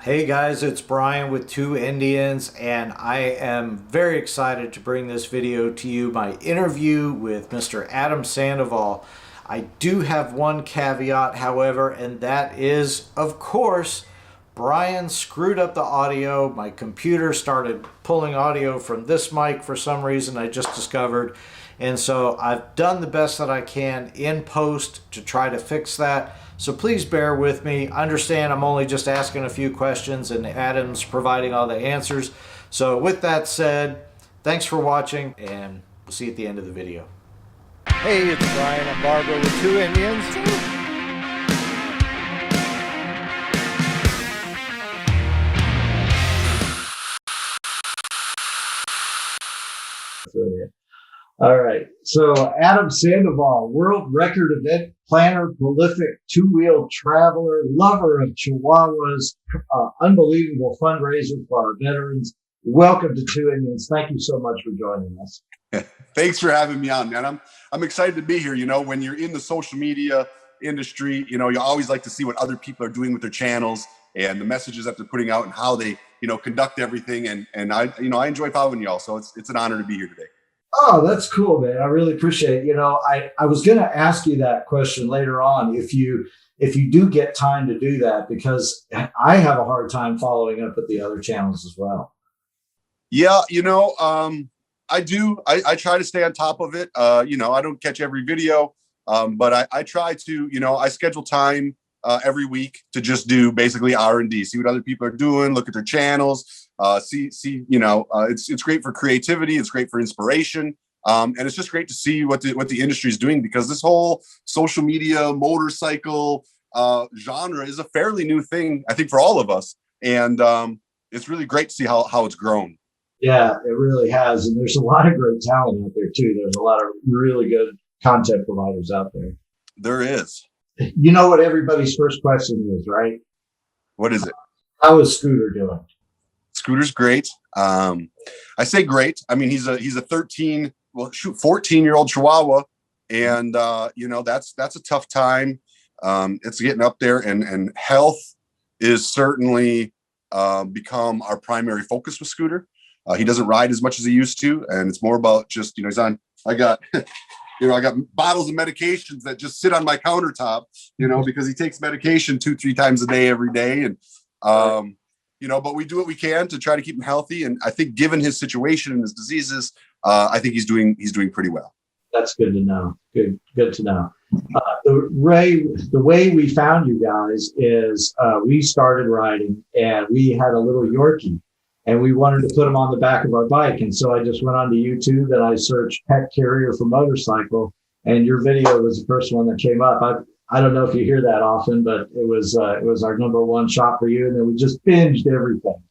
Hey guys, it's Brian with Two Indians, and I am very excited to bring this video to you, my interview with Mr. Adam Sandoval. I do have one caveat, however, and that is, of course, Brian screwed up the audio. My computer started pulling audio from this mic for some reason I just discovered. And so I've done the best that I can in post to try to fix that. So please bear with me. Understand I'm only just asking a few questions and Adam's providing all the answers. So with that said, thanks for watching and we'll see you at the end of the video. Hey, it's Brian. I'm Barbara with Two Indians. All right. So Adam Sandoval, world record event planner, prolific two-wheel traveler, lover of Chihuahuas, unbelievable fundraiser for our veterans. Welcome to Two Indians. Thank you so much for joining us. Thanks for having me on, man. I'm excited to be here. You know, when you're in the social media industry, you know, you always like to see what other people are doing with their channels and the messages that they're putting out and how they, you know, conduct everything. And I enjoy following y'all. So it's an honor to be here today. Oh, that's cool, man. I really appreciate it. You know, I was going to ask you that question later on if you do get time to do that, because I have a hard time following up with the other channels as well. Yeah, you know, I do. I try to stay on top of it. You know, I don't catch every video, but I try to, you know, I schedule time every week to just do basically R&D, see what other people are doing, look at their channels, see, you know, it's great for creativity. It's great for inspiration. And it's just great to see what the industry is doing, because this whole social media motorcycle genre is a fairly new thing, I think, for all of us. And it's really great to see how it's grown. Yeah, it really has. And there's a lot of great talent out there too. There's a lot of really good content providers out there. There is. You know what everybody's first question is, right? What is it? How is Scooter doing? Scooter's great. I say great. I mean, he's a 14-year-old Chihuahua, and you know, that's a tough time. It's getting up there, and health is certainly become our primary focus with Scooter. He doesn't ride as much as he used to, and it's more about just, you know, I got I got bottles of medications that just sit on my countertop, you know, because he takes medication 2-3 times a day every day. And, you know, but we do what we can to try to keep him healthy. And I think given his situation and his diseases, I think he's doing pretty well. That's good to know. Good to know. The way we found you guys is we started riding and we had a little Yorkie and we wanted to put him on the back of our bike. And so I just went onto YouTube and I searched pet carrier for motorcycle, and your video was the first one that came up. I don't know if you hear that often, but it was our number one shot for you. And then we just binged everything.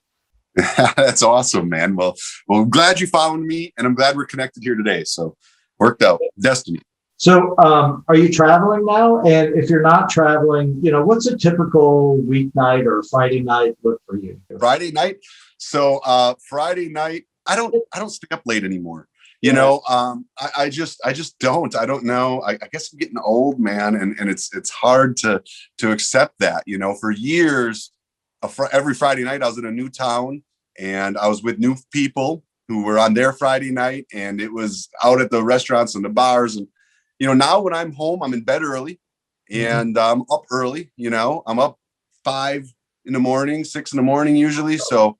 That's awesome, man. Well, I'm glad you found me, and I'm glad we're connected here today. So worked out. Destiny. So are you traveling now? And if you're not traveling, you know, what's a typical weeknight or Friday night look for you? Friday night. So Friday night, I don't stay up late anymore. You know, I just don't. I don't know. I guess I'm getting old, man, and it's hard to accept that. You know, for years, every Friday night I was in a new town and I was with new people who were on their Friday night, and it was out at the restaurants and the bars. And you know, now when I'm home, I'm in bed early, and I'm up early. You know, I'm up 5 in the morning, 6 in the morning usually. So.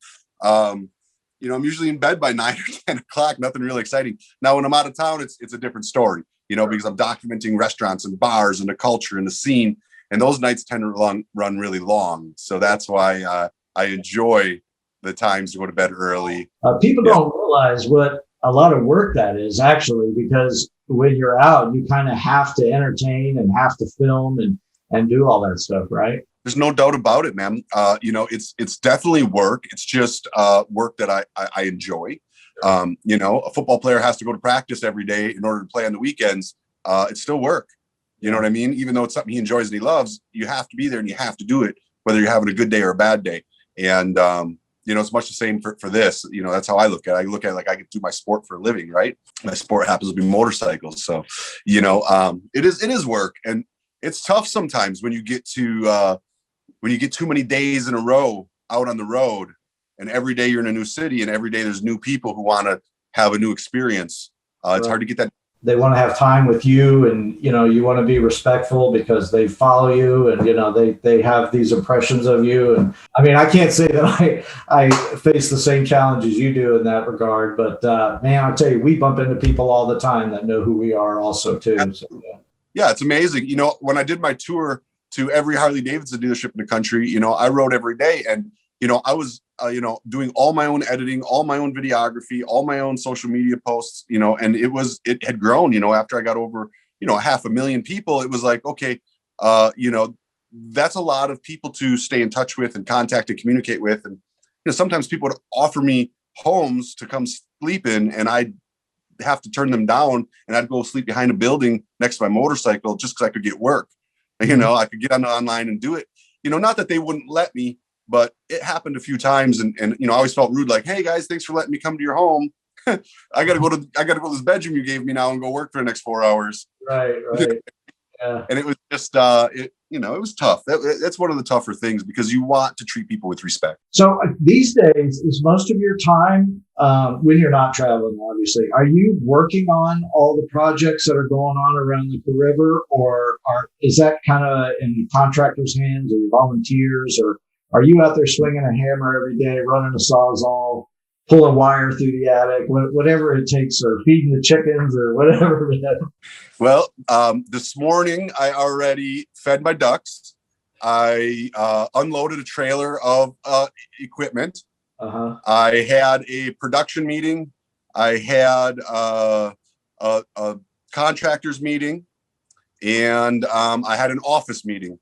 You know, I'm usually in bed by 9 or 10 o'clock, nothing really exciting. Now, when I'm out of town, it's a different story, you know, because I'm documenting restaurants and bars and the culture and the scene. And those nights tend to run really long. So that's why I enjoy the times to go to bed early. People don't realize what a lot of work that is, actually, because when you're out, you kind of have to entertain and have to film and do all that stuff, right? There's no doubt about it, man. You know, it's definitely work. It's just work that I enjoy. You know, a football player has to go to practice every day in order to play on the weekends. It's still work. You know what I mean? Even though it's something he enjoys and he loves, you have to be there and you have to do it, whether you're having a good day or a bad day. And, you know, it's much the same for this. You know, that's how I look at it. I look at it like I can do my sport for a living, right? My sport happens to be motorcycles. So, you know, it is work. And it's tough sometimes when you get too many days in a row out on the road, and every day you're in a new city, and every day there's new people who want to have a new experience. It's hard to get that. They want to have time with you, and you want to be respectful because they follow you, and they have these impressions of you. And I mean, I can't say that I face the same challenges you do in that regard, but man, I tell you, we bump into people all the time that know who we are also too. So, yeah, it's amazing. When I did my tour to every Harley Davidson dealership in the country, I rode every day, and I was doing all my own editing, all my own videography, all my own social media posts, and it had grown, after I got over, 500,000 people. It was like, okay, that's a lot of people to stay in touch with and contact and communicate with. And, sometimes people would offer me homes to come sleep in, and I'd have to turn them down, and I'd go sleep behind a building next to my motorcycle just because I could get work. I could get on online and do it, not that they wouldn't let me, but it happened a few times, and I always felt rude. Like, hey guys, thanks for letting me come to your home. I gotta go to this bedroom you gave me now and go work for the next 4 hours. Right. Yeah. And it was just, it was tough. That's one of the tougher things, because you want to treat people with respect. So these days, is most of your time, when you're not traveling, obviously, are you working on all the projects that are going on around the River, or is that kind of in contractors' hands, or your volunteers, or are you out there swinging a hammer every day, running a sawzall, pulling wire through the attic, whatever it takes, or feeding the chickens, or whatever? Well, this morning I already fed my ducks. I unloaded a trailer of equipment. I had a production meeting. I had a contractors meeting, and I had an office meeting.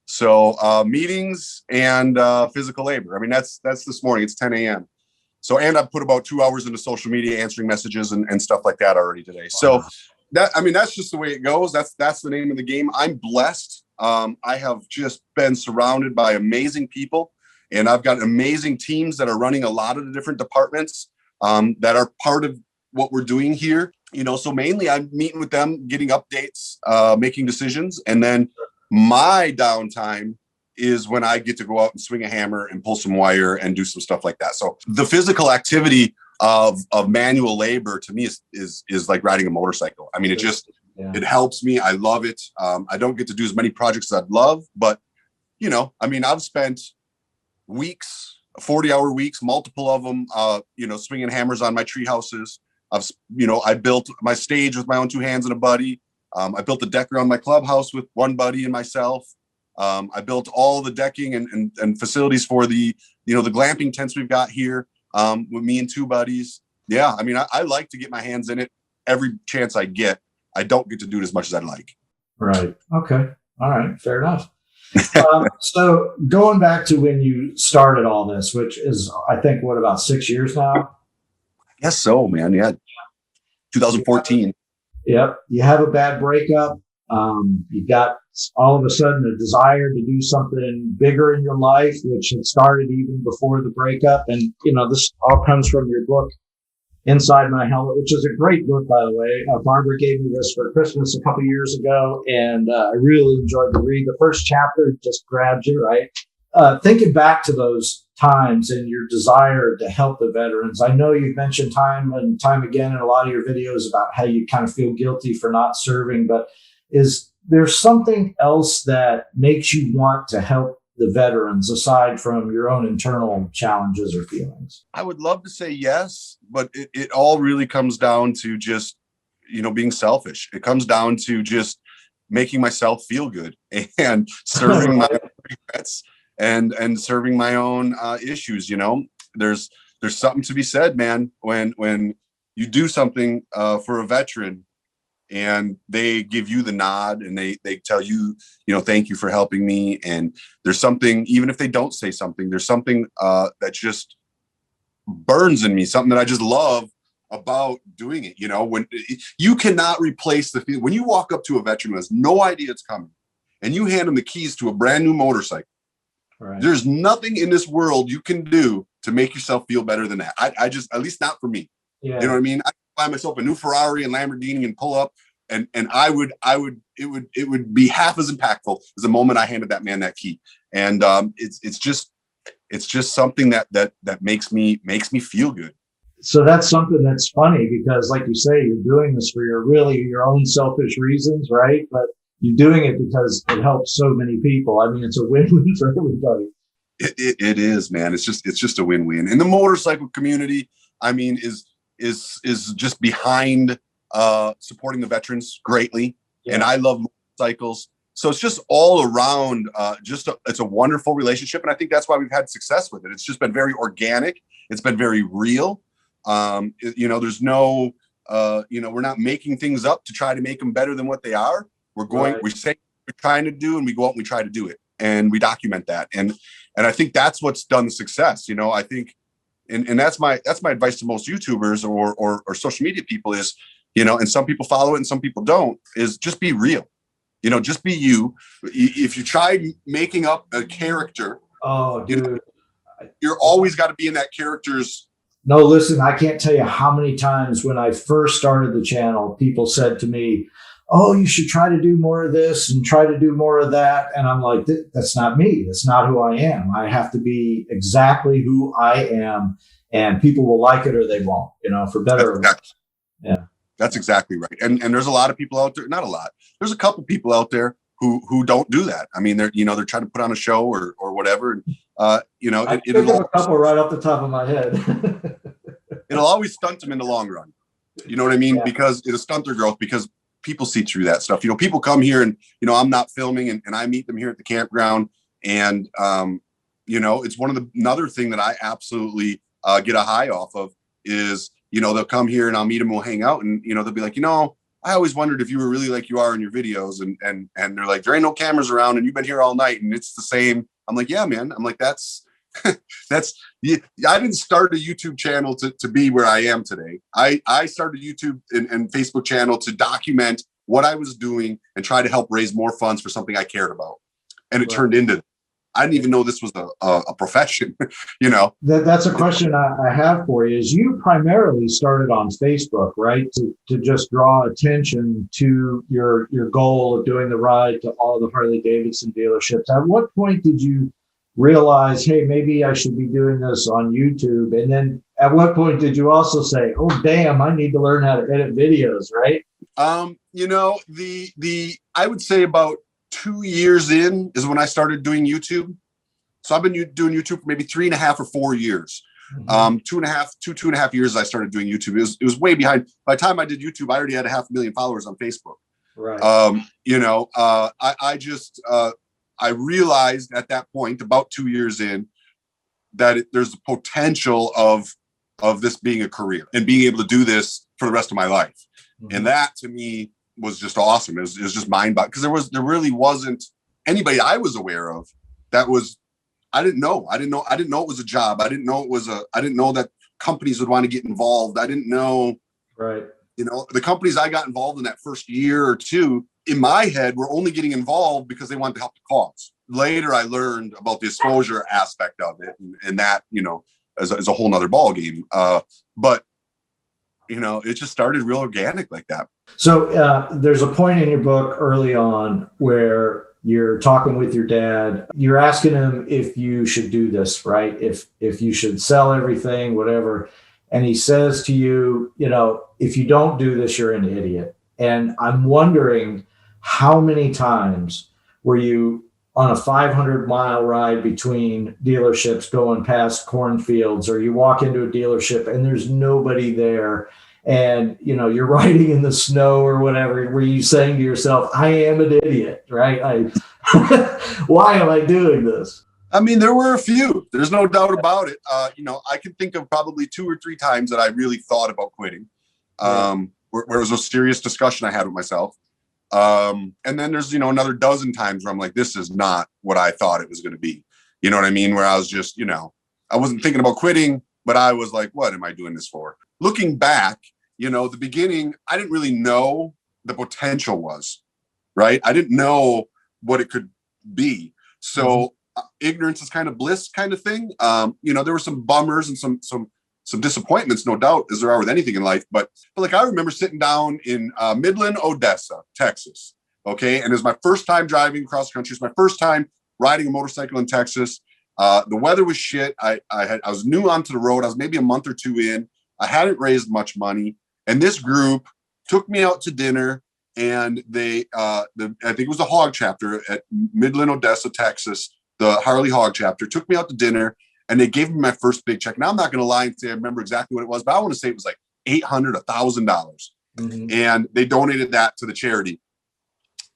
So meetings and physical labor. I mean, that's this morning. It's 10 a.m. So, and I've put about 2 hours into social media, answering messages and stuff like that already today. So that's just the way it goes. That's the name of the game. I'm blessed. I have just been surrounded by amazing people, and I've got amazing teams that are running a lot of the different departments that are part of what we're doing here. So mainly I'm meeting with them, getting updates, making decisions, and then my downtime is when I get to go out and swing a hammer and pull some wire and do some stuff like that. So the physical activity of manual labor to me is like riding a motorcycle. I mean, it helps me. I love it. I don't get to do as many projects as I'd love, but I've spent weeks, 40-hour weeks, multiple of them, swinging hammers on my tree houses. I built my stage with my own 2 hands and a buddy. I built the deck around my clubhouse with one buddy and myself. I built all the decking and facilities for the glamping tents we've got here with me and 2 buddies. Yeah, I mean, I like to get my hands in it every chance I get. I don't get to do it as much as I'd like. Right. Okay. All right. Fair enough. So going back to when you started all this, which is, I think, about 6 years now? Yes, so, man. Yeah. 2014. Yep. You have a bad breakup. You got all of a sudden a desire to do something bigger in your life, which had started even before the breakup. And, this all comes from your book, Inside My Helmet, which is a great book, by the way. Barbara gave me this for Christmas a couple years ago, and I really enjoyed the read. The first chapter just grabs you, right? Thinking back to those times and your desire to help the veterans. I know you've mentioned time and time again in a lot of your videos about how you kind of feel guilty for not serving, but is there something else that makes you want to help the veterans aside from your own internal challenges or feelings? I would love to say yes, but it all really comes down to just, being selfish. It comes down to just making myself feel good and serving my regrets and serving my own issues. There's something to be said, man, when you do something for a veteran and they give you the nod and they tell you, thank you for helping me. And there's something, even if they don't say something, there's something that just burns in me, something that I just love about doing it. When you cannot replace the feeling when you walk up to a veteran who has no idea it's coming and you hand them the keys to a brand new motorcycle. Right. There's nothing in this world you can do to make yourself feel better than that. I just, at least not for me. Yeah. You know what I mean? I buy myself a new Ferrari and Lamborghini and pull up, and it would be half as impactful as the moment I handed that man that key. And it's just, it's just something that makes me feel good. So that's something that's funny because, like you say, you're doing this for your own selfish reasons, right? But you're doing it because it helps so many people. I mean, it's a win-win for everybody. It is, man. It's just a win-win. And the motorcycle community, I mean, is just behind supporting the veterans greatly. Yeah. And I love motorcycles. So it's just all around, it's a wonderful relationship. And I think that's why we've had success with it. It's just been very organic. It's been very real. There's no, we're not making things up to try to make them better than what they are. We say what we're trying to do, and we go out and we try to do it, and we document that. And I think that's what's done the success. I think, and that's my advice to most YouTubers or social media people is, and some people follow it and some people don't, is just be real. Just be you. If you try making up a character, you're always got to be in that character's. No, listen, I can't tell you how many times when I first started the channel, people said to me, oh, you should try to do more of this and try to do more of that. And I'm like, that's not me. That's not who I am. I have to be exactly who I am, and people will like it or they won't, for better or worse. Yeah. That's exactly right. And there's a lot of people out there, not a lot. There's a couple people out there who don't do that. I mean, they're trying to put on a show or whatever. And, I think of a couple right off the top of my head. It'll always stunt them in the long run. You know what I mean? Yeah. Because it'll stunt their growth because people see through that stuff. People come here and, I'm not filming and I meet them here at the campground. And, it's another thing that I absolutely get a high off of is, they'll come here and I'll meet them, we'll hang out and, they'll be like, I always wondered if you were really like you are in your videos. And they're like, there ain't no cameras around and you've been here all night and it's the same. I'm like, yeah, man. I'm like, that's I didn't start a YouTube channel to be where I am today. I started a YouTube and Facebook channel to document what I was doing and try to help raise more funds for something I cared about. And it turned into, I didn't even know this was a profession, That's a question I have for you is you primarily started on Facebook, right? To just draw attention to your goal of doing the ride to all the Harley Davidson dealerships. At what point did you realize, hey, maybe I should be doing this on YouTube? And then at what point did you also say, oh, damn, I need to learn how to edit videos, right? I would say about 2 years in is when I started doing YouTube. So I've been doing YouTube for maybe 3.5 or 4 years. Mm-hmm. 2.5 years I started doing YouTube. It was way behind. By the time I did YouTube, I already had 500,000 followers on Facebook. Right. I realized at that point, about 2 years in, that there's the potential of this being a career and being able to do this for the rest of my life. Mm-hmm. And that to me was just awesome. It was just mind-boggling because there really wasn't anybody I was aware of that was. I didn't know it was a job. I didn't know that companies would want to get involved. I didn't know. Right. The companies I got involved in that first year or two, in my head, were only getting involved because they wanted to help the cause. Later, I learned about the exposure aspect of it, and that, is a whole nother ball game. But it just started real organic like that. So there's a point in your book early on where you're talking with your dad. You're asking him if you should do this, right? If you should sell everything, whatever. And he says to you, if you don't do this, you're an idiot. And I'm wondering how many times were you on a 500-mile ride between dealerships going past cornfields, or you walk into a dealership and there's nobody there, and you're riding in the snow or whatever, were you saying to yourself, I am an idiot, right? Why am I doing this? I mean, there were a few. There's no doubt about it. I can think of probably 2 or 3 times that I really thought about quitting, where it was a serious discussion I had with myself. And then there's, another dozen times where I'm like, this is not what I thought it was going to be. You know what I mean? Where I was just, I wasn't thinking about quitting, but I was like, what am I doing this for? Looking back, the beginning, I didn't really know the potential was, right? I didn't know what it could be. So ignorance is kind of bliss kind of thing. There were some bummers and some disappointments, no doubt, as there are with anything in life. But like, I remember sitting down in Midland, Odessa, Texas. Okay. And it was my first time driving across the country. It's my first time riding a motorcycle in Texas. The weather was shit. I was new onto the road. I was maybe a month or two in. I hadn't raised much money, and this group took me out to dinner. And they, I think it was the Hog chapter at Midland, Odessa, Texas. The Harley Hog chapter took me out to dinner, and they gave me my first big check. Now I'm not going to lie and say I remember exactly what it was, but I want to say it was like $800, $1,000, and they donated that to the charity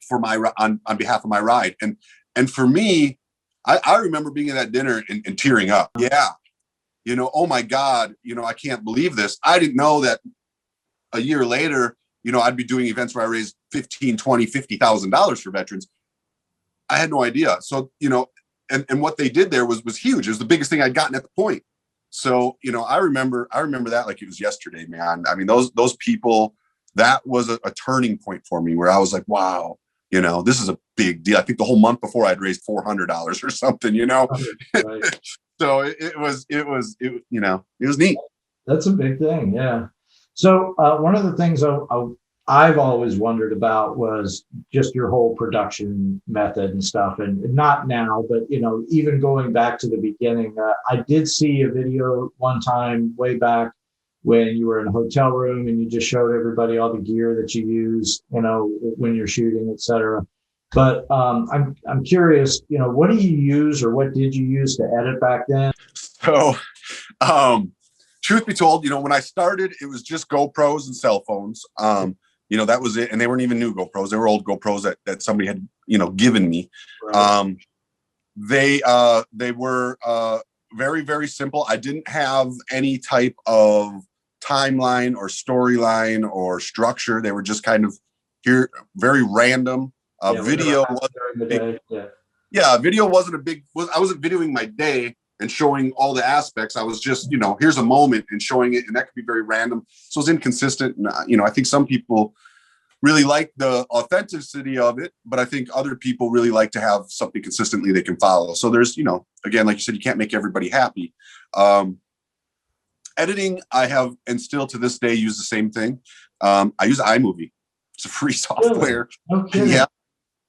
for my on behalf of my ride. And for me, I remember being at that dinner and tearing up. Yeah, oh my God, I can't believe this. I didn't know that a year later, I'd be doing events where I raised $15,000, $20,000, $50,000 for veterans. I had no idea. So, and what they did there was huge. It was the biggest thing I'd gotten at the point. So, I remember that like it was yesterday, man. I mean, those people, that was a turning point for me where I was like, wow, this is a big deal. I think the whole month before I'd raised $400 or something, Right. So it was neat. That's a big thing. Yeah. So one of the things I've always wondered about was just your whole production method and stuff, and not now, but even going back to the beginning. I did see a video one time way back when you were in a hotel room and you just showed everybody all the gear that you use, when you're shooting, etc. But I'm curious, what do you use, or what did you use to edit back then? So, truth be told, when I started, it was just GoPros and cell phones. That was it. And they weren't even new GoPros. They were old GoPros that somebody had, given me. Right. They were very, very simple. I didn't have any type of timeline or storyline or structure. They were just kind of very random. Video wasn't big. Video wasn't a big. I wasn't videoing my day and showing all the aspects. I was just, here's a moment and showing it, and that could be very random. So it's inconsistent. And, I think some people really like the authenticity of it, but I think other people really like to have something consistently they can follow. So there's, again, like you said, you can't make everybody happy. Editing, I have, and still to this day, use the same thing. I use iMovie. It's a free software. Okay. Yeah.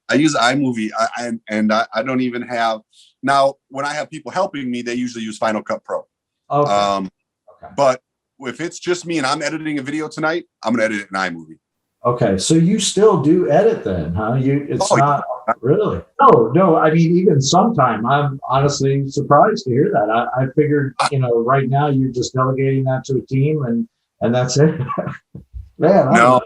I use iMovie, I don't even have, now when I have people helping me, they usually use Final Cut Pro. Okay. Okay. But if it's just me and I'm editing a video tonight, I'm going to edit it in iMovie. Okay. So you still do edit then, huh? Not really. No. I mean, even sometime, I'm honestly surprised to hear that. I figured, right now you're just delegating that to a team and that's it. Man, no,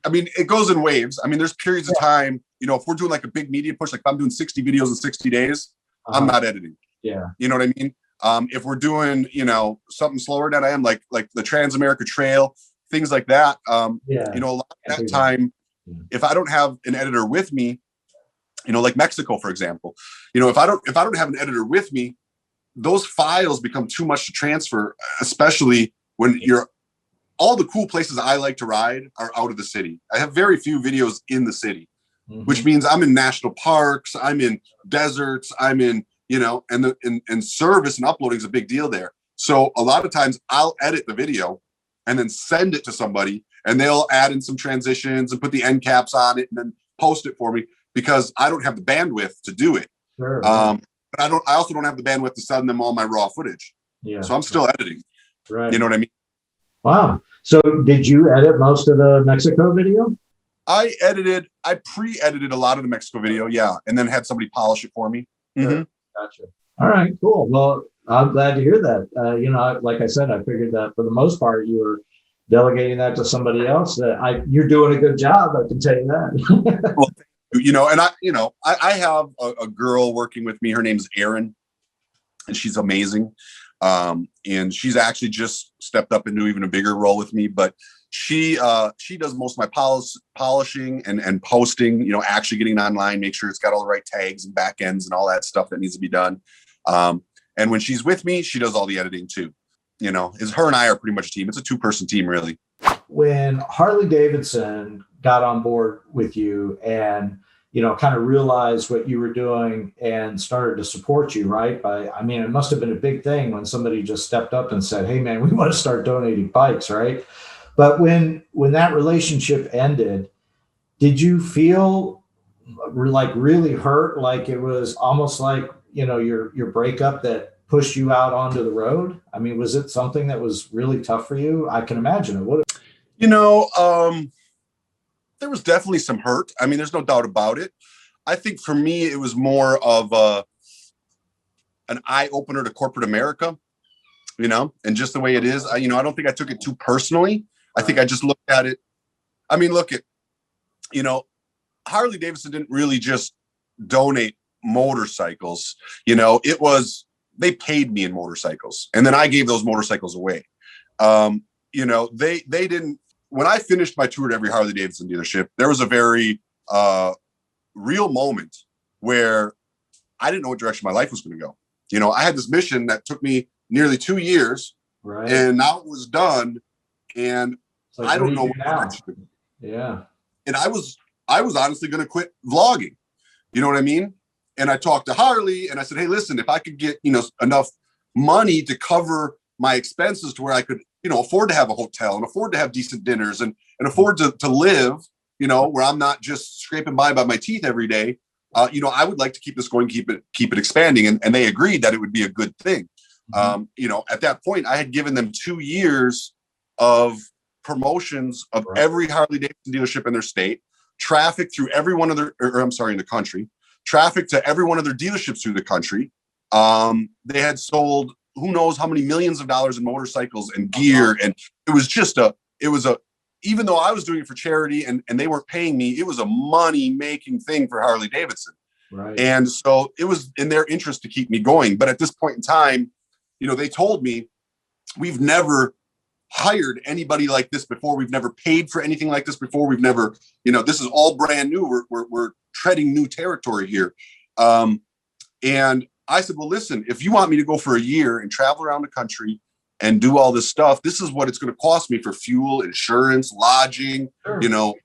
I mean, it goes in waves. I mean, there's periods of time, if we're doing like a big media push, like if I'm doing 60 videos in 60 days, I'm not editing. Yeah. You know what I mean? If we're doing, something slower than I am, like the Trans-America Trail, things like that. A lot of that time, if I don't have an editor with me, like Mexico, for example, if I don't have an editor with me, those files become too much to transfer, especially when all the cool places I like to ride are out of the city. I have very few videos in the city, which means I'm in national parks, I'm in deserts, I'm in, and service and uploading is a big deal there. So a lot of times I'll edit the video and then send it to somebody, and they'll add in some transitions and put the end caps on it and then post it for me, because I don't have the bandwidth to do it. Sure. But I also don't have the bandwidth to send them all my raw footage. Yeah. So I'm still editing. Right. You know what I mean? Wow. So did you edit most of the Mexico video? I pre-edited a lot of the Mexico video, yeah, and then had somebody polish it for me. Sure. Gotcha. All right, cool. Well, I'm glad to hear that. Like I said, I figured that for the most part you were delegating that to somebody else. You're doing a good job, I can tell you that. Well, and I have a girl working with me. Her name's Erin, and she's amazing. And she's actually just stepped up into even a bigger role with me, but she does most of my polishing and posting, actually getting online, make sure it's got all the right tags and back ends and all that stuff that needs to be done. And when she's with me, she does all the editing too. Is her and I are pretty much a team. It's a 2-person team, really. When Harley Davidson got on board with you and kind of realized what you were doing and started to support you, right? It must have been a big thing when somebody just stepped up and said, hey man, we want to start donating bikes, right? But when that relationship ended, did you feel like really hurt? Like it was almost like, you know, your breakup that pushed you out onto the road? I mean, was it something that was really tough for you? I can imagine it would have. You know, there was definitely some hurt. I mean, there's no doubt about it. I think for me, it was more of an eye opener to corporate America, you know, and just the way it is. You know, I don't think I took it too personally. I think I just looked at it. I mean, look at, you know, Harley Davidson didn't really just donate motorcycles. You know, it was, they paid me in motorcycles, and then I gave those motorcycles away. You know, they didn't, when I finished my tour at every Harley Davidson dealership, there was a very real moment where I didn't know what direction my life was going to go. You know, I had this mission that took me nearly 2 years, Right. and now it was done, and Like, I don't do know you what do now? direction to go. Yeah. And I was honestly going to quit vlogging. You know what I mean? And I talked to Harley, and I said, hey, listen, if I could get, you know, enough money to cover my expenses to where I could, you know, afford to have a hotel and afford to have decent dinners and afford to live, you know, where I'm not just scraping by my teeth every day. You know, I would like to keep this going, keep it expanding. And they agreed that it would be a good thing. You know, at that point, I had given them 2 years of promotions of every Harley Davidson dealership in their state, traffic through every one of their, in the country, traffic to every one of their dealerships through the country. They had sold who knows how many millions of dollars in motorcycles and gear. And it was just even though I was doing it for charity and they weren't paying me, it was a money making thing for Harley Davidson. Right. And so it was in their interest to keep me going. But at this point in time, you know, they told me, we've never hired anybody like this before. We've never paid for anything like this before. We've never, you know, this is all brand new. We're treading new territory here. And I said, well, listen, if you want me to go for a year and travel around the country and do all this stuff, this is what it's going to cost me for fuel, insurance, lodging, you know,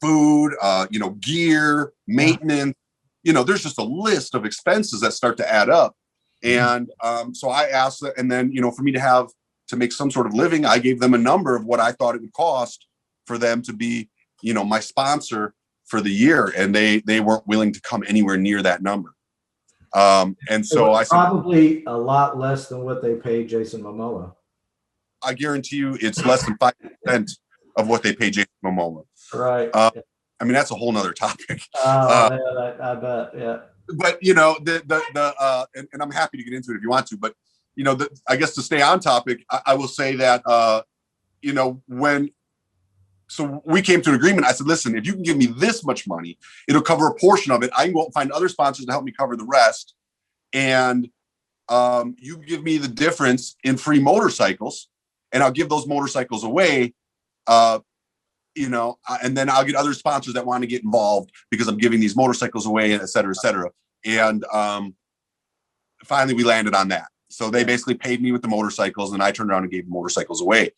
food, you know, gear, maintenance. You know, there's just a list of expenses that start to add up. And so I asked that, and then, you know, for me to make some sort of living, I gave them a number of what I thought it would cost for them to be, you know, my sponsor for the year. And they weren't willing to come anywhere near that number. And so I said, probably a lot less than what they paid Jason Momoa. I guarantee you it's less than 5% of what they pay Jason Momoa. Right. I mean, that's a whole nother topic. Yeah, I bet. Yeah. But you know, and I'm happy to get into it if you want to, but you know, I guess to stay on topic, I will say that, you know, so we came to an agreement. I said, listen, if you can give me this much money, it'll cover a portion of it. I can go out and find other sponsors to help me cover the rest. And you give me the difference in free motorcycles, and I'll give those motorcycles away. You know, and then I'll get other sponsors that want to get involved because I'm giving these motorcycles away, et cetera, et cetera. And finally we landed on that. So they basically paid me with the motorcycles, and I turned around and gave the motorcycles away.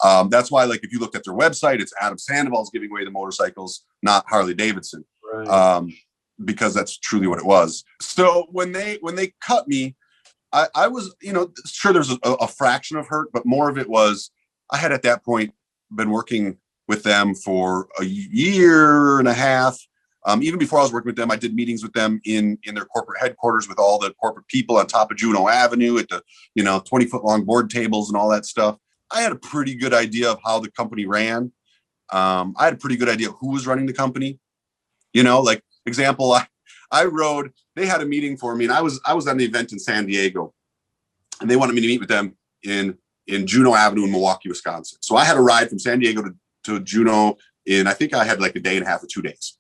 That's why, like, if you looked at their website, it's Adam Sandoval's giving away the motorcycles, not Harley Davidson, because that's truly what it was. So when they cut me, I was, you know, sure there's a fraction of hurt, but more of it was I had at that point been working with them for a year and a half. Even before I was working with them, I did meetings with them in their corporate headquarters with all the corporate people on top of Juneau Avenue at the, you know, 20-foot long board tables and all that stuff. I had a pretty good idea of how the company ran. I had a pretty good idea of who was running the company. You know, like example, I rode, they had a meeting for me, and I was on the event in San Diego, and they wanted me to meet with them in Juneau Avenue in Milwaukee, Wisconsin. So I had a ride from San Diego to Juneau I think I had like a day and a half or 2 days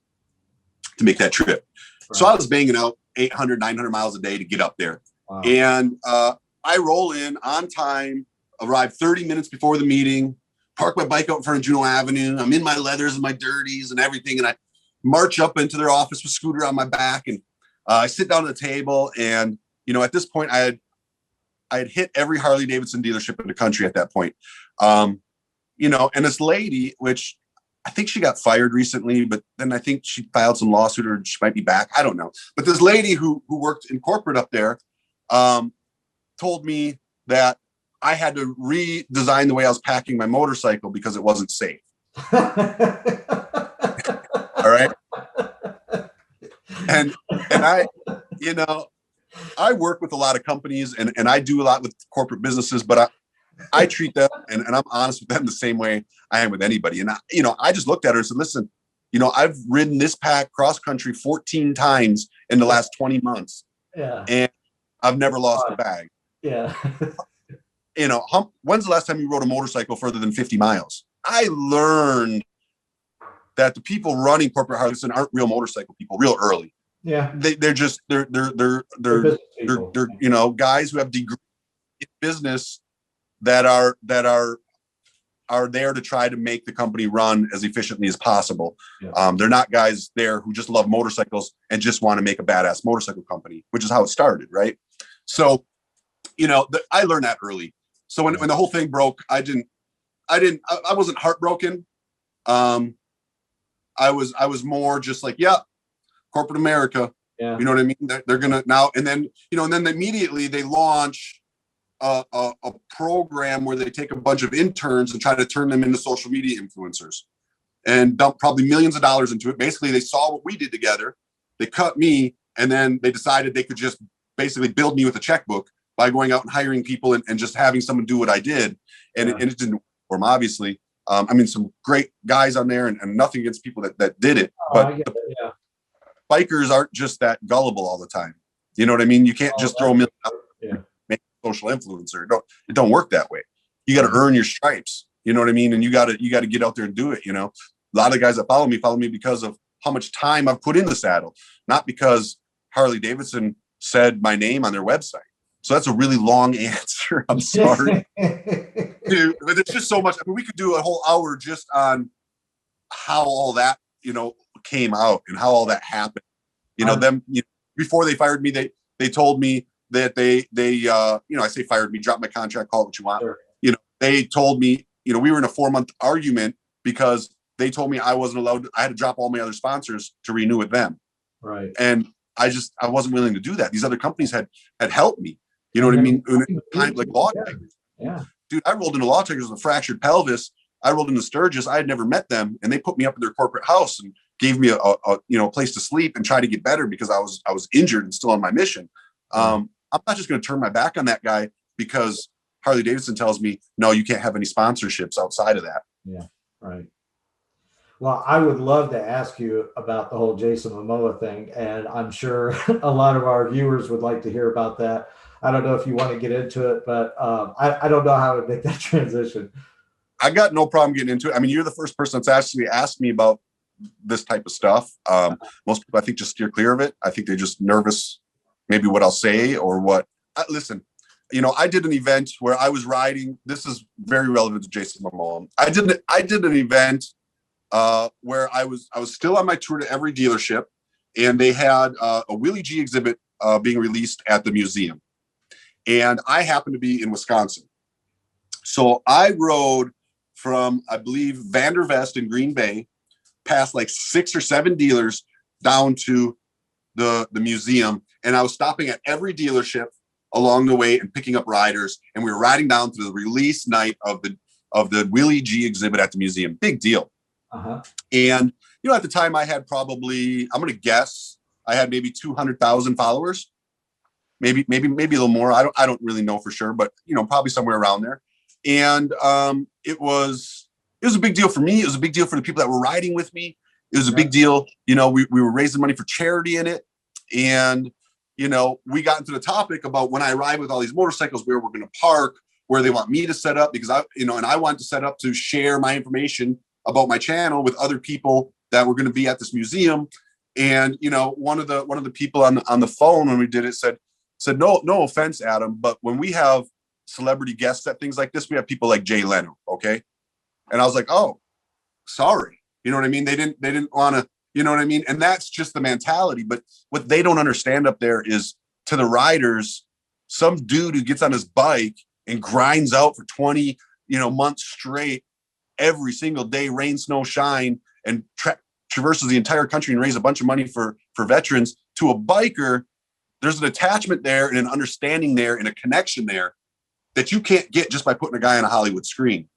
to make that trip. Right. So I was banging out 800, 900 miles a day to get up there. Wow. And I roll in on time, arrive 30 minutes before the meeting, park my bike out in front of Juneau Avenue. I'm in my leathers and my dirties and everything. And I march up into their office with Scooter on my back. And I sit down at the table. And, you know, at this point I had hit every Harley Davidson dealership in the country at that point. You know, and this lady, which I think she got fired recently, but then I think she filed some lawsuit, or she might be back. I don't know. But this lady who worked in corporate up there told me that I had to redesign the way I was packing my motorcycle because it wasn't safe. All right. And you know, I work with a lot of companies and I do a lot with corporate businesses, but I treat them and I'm honest with them the same way I am with anybody. And I just looked at her and said, listen, I've ridden this pack cross country 14 times in the last 20 months. Yeah. And I've never lost a bag. Yeah. When's the last time you rode a motorcycle further than 50 miles? I learned that the people running corporate Harley Davidson aren't real motorcycle people real early. Yeah. They're guys who have degrees in business that are there to try to make the company run as efficiently as possible. Yeah. They're not guys there who just love motorcycles and just want to make a badass motorcycle company, which is how it started, right? So, I learned that early. So when the whole thing broke, I wasn't heartbroken. I was more just like, yeah, corporate America. Yeah. You know what I mean? They're gonna now and then, and then immediately they launch a program where they take a bunch of interns and try to turn them into social media influencers and dump probably millions of dollars into it. Basically, they saw what we did together. They cut me, and then they decided they could just basically build me with a checkbook by going out and hiring people and just having someone do what I did. And, it didn't work for them, obviously. Some great guys on there and nothing against people that did it. But bikers aren't just that gullible all the time. You know what I mean? You can't just throw a million dollars, make a social influencer. It don't work that way. You got to earn your stripes. You know what I mean? And you got to get out there and do it. A lot of guys that follow me because of how much time I've put in the saddle, not because Harley Davidson said my name on their website. So that's a really long answer. I'm sorry. Dude, but it's just so much. We could do a whole hour just on how all that, came out and how all that happened. Before they fired me, they told me that they I say fired me, dropped my contract, call it what you want. Sure. They told me, we were in a 4-month argument because they told me I wasn't allowed. I had to drop all my other sponsors to renew with them. Right. And I wasn't willing to do that. These other companies had helped me. You know what I mean? Like Law Tigers. Yeah. Dude, I rolled into Law Tigers with a fractured pelvis. I rolled into Sturgis. I had never met them, and they put me up in their corporate house and gave me a place to sleep and try to get better because I was injured and still on my mission. I'm not just going to turn my back on that guy because Harley Davidson tells me, no, you can't have any sponsorships outside of that. Yeah. Right. Well, I would love to ask you about the whole Jason Momoa thing, and I'm sure a lot of our viewers would like to hear about that. I don't know if you want to get into it, but I don't know how I would make that transition. I got no problem getting into it. You're the first person that's actually asked me about this type of stuff. Most people, I think, just steer clear of it. I think they're just nervous, maybe what I'll say or what. Listen, I did an event where I was riding. This is very relevant to Jason Momoa. I did an event where I was still on my tour to every dealership, and they had a Willie G exhibit being released at the museum. And I happened to be in Wisconsin. So I rode from, I believe, Vandervest in Green Bay, past like 6 or 7 dealers down to the museum. And I was stopping at every dealership along the way and picking up riders. And we were riding down to the release night of the Willie G exhibit at the museum. Big deal. Uh-huh. And, at the time I had probably, I'm going to guess, I had maybe 200,000 followers. Maybe a little more. I don't really know for sure, but probably somewhere around there. And it was a big deal for me. It was a big deal for the people that were riding with me. It was a big deal. We were raising money for charity in it. And, we got into the topic about when I ride with all these motorcycles, where we're going to park, where they want me to set up, because and I wanted to set up to share my information about my channel with other people that were going to be at this museum. And, one of the people on the phone when we did it said, no offense, Adam, but when we have celebrity guests at things like this, we have people like Jay Leno. Okay. And I was like, oh, sorry. You know what I mean? They didn't want to, you know what I mean? And that's just the mentality. But what they don't understand up there is, to the riders, some dude who gets on his bike and grinds out for 20, months straight, every single day, rain, snow, shine, and traverses the entire country and raise a bunch of money for veterans, to a biker, there's an attachment there and an understanding there and a connection there that you can't get just by putting a guy on a Hollywood screen.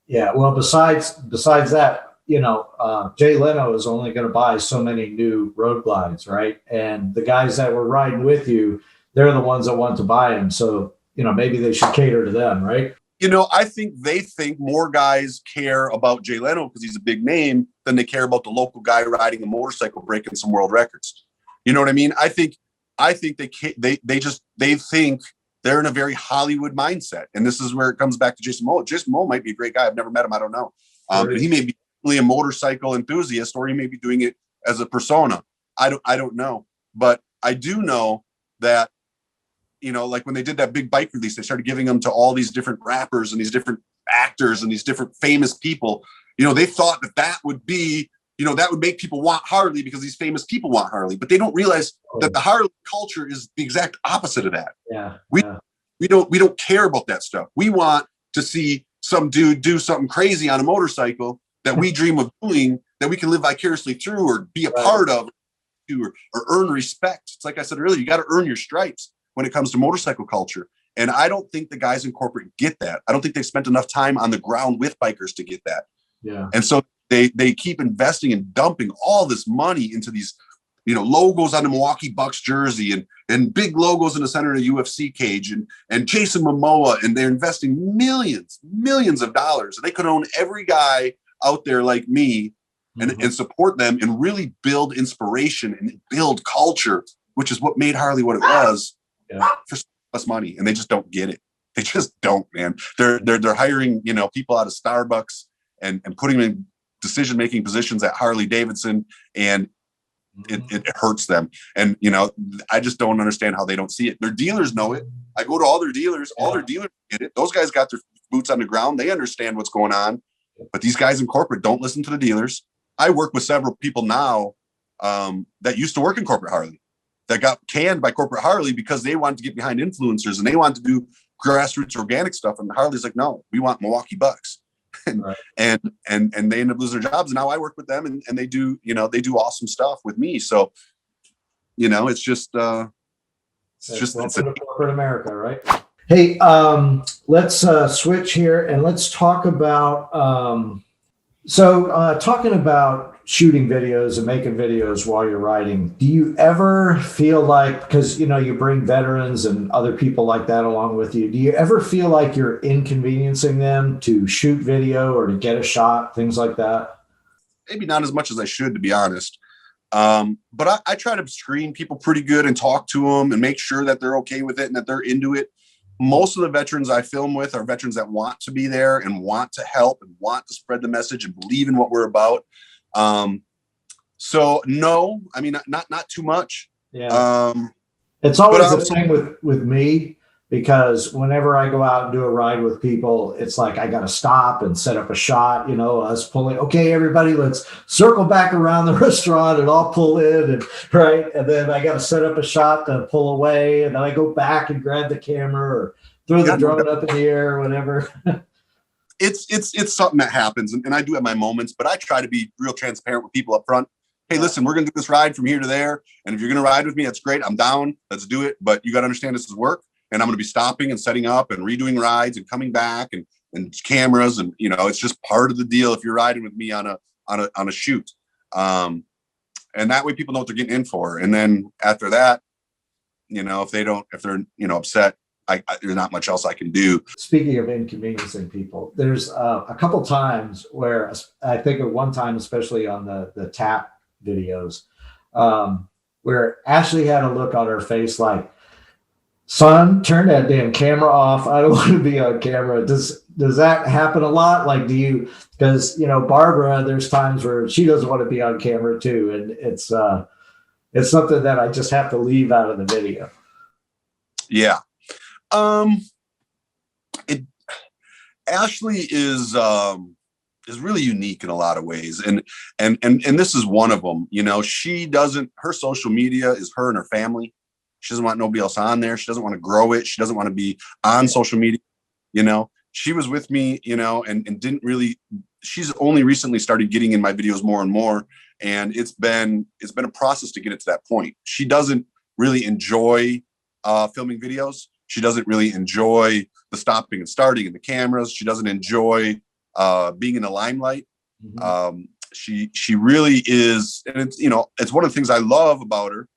Yeah. Well, besides that, Jay Leno is only going to buy so many new road glides, right? And the guys that were riding with you, they're the ones that want to buy them. So, maybe they should cater to them, right? I think they think more guys care about Jay Leno because he's a big name than they care about the local guy riding a motorcycle breaking some world records. You know what I mean? I think they think they're in a very Hollywood mindset. And this is where it comes back to Jason Momoa. Jason Momoa might be a great guy. I've never met him. I don't know. But he may be really a motorcycle enthusiast, or he may be doing it as a persona. I don't know. But I do know that, like when they did that big bike release, they started giving them to all these different rappers and these different actors and these different famous people. They thought that would be, that would make people want Harley because these famous people want Harley, but they don't realize that the Harley culture is the exact opposite of that. Yeah. We don't care about that stuff. We want to see some dude do something crazy on a motorcycle that we dream of doing, that we can live vicariously through or be a part of, or earn respect. It's like I said earlier, you got to earn your stripes when it comes to motorcycle culture. And I don't think the guys in corporate get that. I don't think they've spent enough time on the ground with bikers to get that. Yeah. And so they keep investing and dumping all this money into these, logos on the Milwaukee Bucks jersey and big logos in the center of the UFC cage and Jason Momoa. And they're investing millions of dollars. And they could own every guy out there like me and support them and really build inspiration and build culture, which is what made Harley what it was. Yeah. For less money, and they just don't get it. They just don't, man. They're hiring people out of Starbucks and putting them in decision-making positions at Harley Davidson, and it hurts them. And I just don't understand how they don't see it. Their dealers know it. I go to all their dealers. All their dealers get it. Those guys got their boots on the ground. They understand what's going on. But these guys in corporate don't listen to the dealers. I work with several people now that used to work in corporate Harley, that got canned by corporate Harley because they wanted to get behind influencers and they wanted to do grassroots organic stuff. And Harley's like, no, we want Milwaukee Bucks. and they end up losing their jobs. And now I work with them and they do, they do awesome stuff with me. So, it's just, it's corporate America, right? Hey, let's switch here and let's talk about, talking about shooting videos and making videos while you're riding, do you ever feel like, because you bring veterans and other people like that along with you, do you ever feel like you're inconveniencing them to shoot video or to get a shot, things like that? Maybe not as much as I should, to be honest. But I try to screen people pretty good and talk to them and make sure that they're okay with it and that they're into it. Most of the veterans I film with are veterans that want to be there and want to help and want to spread the message and believe in what we're about. So no, I mean, not too much. Yeah. It's always the thing with me, because whenever I go out and do a ride with people, it's like, I got to stop and set up a shot, us pulling, okay, everybody, let's circle back around the restaurant and I'll pull in and right. And then I got to set up a shot to pull away. And then I go back and grab the camera or throw the drone up in the air or whatever. It's something that happens. And I do have my moments, but I try to be real transparent with people up front. Hey, listen, we're going to do this ride from here to there. And if you're going to ride with me, that's great. I'm down. Let's do it. But you got to understand this is work. And I'm going to be stopping and setting up and redoing rides and coming back and cameras. And, it's just part of the deal if you're riding with me on a shoot. And that way people know what they're getting in for. And then after that, if they're upset, there's not much else I can do. Speaking of inconveniencing people, there's a couple times where I think of one time, especially on the tap videos, where Ashley had a look on her face like, son, turn that damn camera off. I don't want to be on camera. Does that happen a lot? Like, because Barbara, there's times where she doesn't want to be on camera too. And it's something that I just have to leave out of the video. Yeah. Ashley is really unique in a lot of ways. And this is one of them. Her social media is her and her family. She doesn't want nobody else on there. She doesn't want to grow it. She doesn't want to be on social media. She was with me, and didn't really, she's only recently started getting in my videos more and more. And it's been a process to get it to that point. She doesn't really enjoy filming videos. She doesn't really enjoy the stopping and starting and the cameras. She doesn't enjoy being in the limelight. she really is, and it's, you know, it's one of the things I love about her.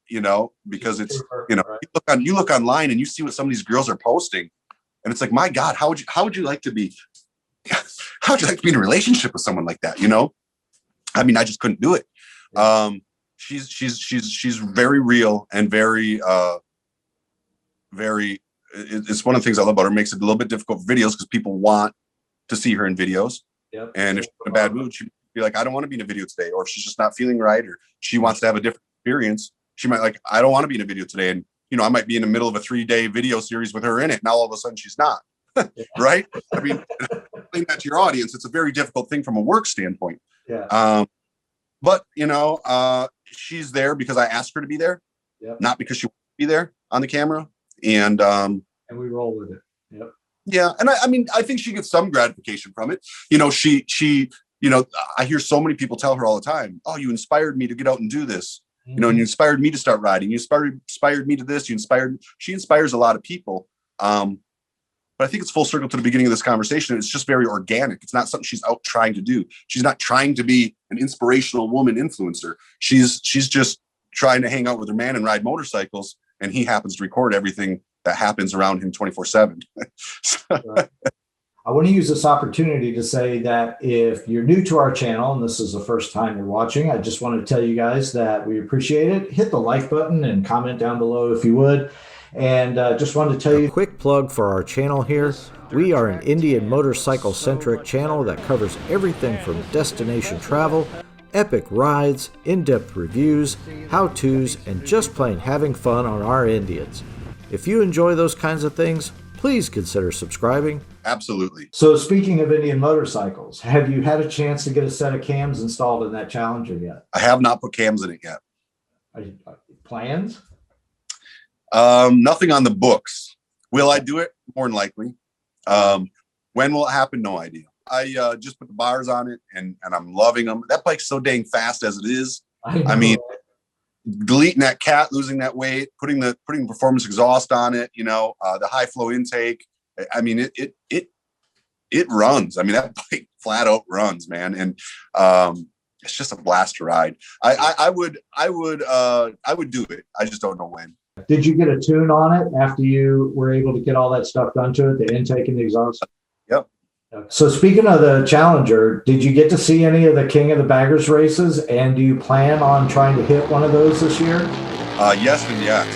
You know, because it's, you know, you look online and you see what some of these girls are posting, and it's like, my God, how would you like to be in a relationship with someone like that? You know, I mean, I just couldn't do it. She's very real and very, it's one of the things I love about her. It makes it a little bit difficult for videos because people want to see her in videos. Yep. And if she's in a bad mood, she'd be like, I don't want to be in a video today. Or if she's just not feeling right, or she wants to have a different experience, she might like, I don't want to be in a video today. And, you know, I might be in the middle of a 3-day video series with her in it. Now all of a sudden she's not. Right. I mean, explain that to your audience. It's a very difficult thing from a work standpoint. Yeah. But, you know, she's there because I asked her to be there, not because she wants to be there on the camera. And we roll with it. Yep. Yeah. And I mean, I think she gets some gratification from it. You know, she, you know, I hear so many people tell her all the time, oh, you inspired me to get out and do this, you know, and you inspired me to start riding. You inspired me to this. She inspires a lot of people. But I think it's full circle to the beginning of this conversation. It's just very organic. It's not something she's out trying to do. She's not trying to be an inspirational woman influencer. She's just trying to hang out with her man and ride motorcycles. And he happens to record everything that happens around him 24/7. Right. I want to use this opportunity to say that if you're new to our channel and this is the first time you're watching, I just want to tell you guys that we appreciate it. Hit the like button and comment down below if you would. And just wanted to tell you a quick plug for our channel here. We are an Indian motorcycle centric channel that covers everything from destination travel, epic rides, in-depth reviews, how-tos, and just plain having fun on our Indians. If you enjoy those kinds of things, please consider subscribing. Absolutely. So speaking of Indian motorcycles, have you had a chance to get a set of cams installed in that Challenger yet? I have not put cams in it yet. Plans? Nothing on the books. Will I do it? More than likely. When will it happen? No idea. I just put the bars on it and I'm loving them. That bike's so dang fast as it is. I mean, deleting that cat, losing that weight, putting the performance exhaust on it, you know, the high flow intake. I mean, it runs. I mean, that bike flat out runs, man. And it's just a blast to ride. I would do it. I just don't know when. Did you get a tune on it after you were able to get all that stuff done to it, the intake and the exhaust? Yep. So speaking of the Challenger, did you get to see any of the King of the Baggers races? And do you plan on trying to hit one of those this year? Yes and yes.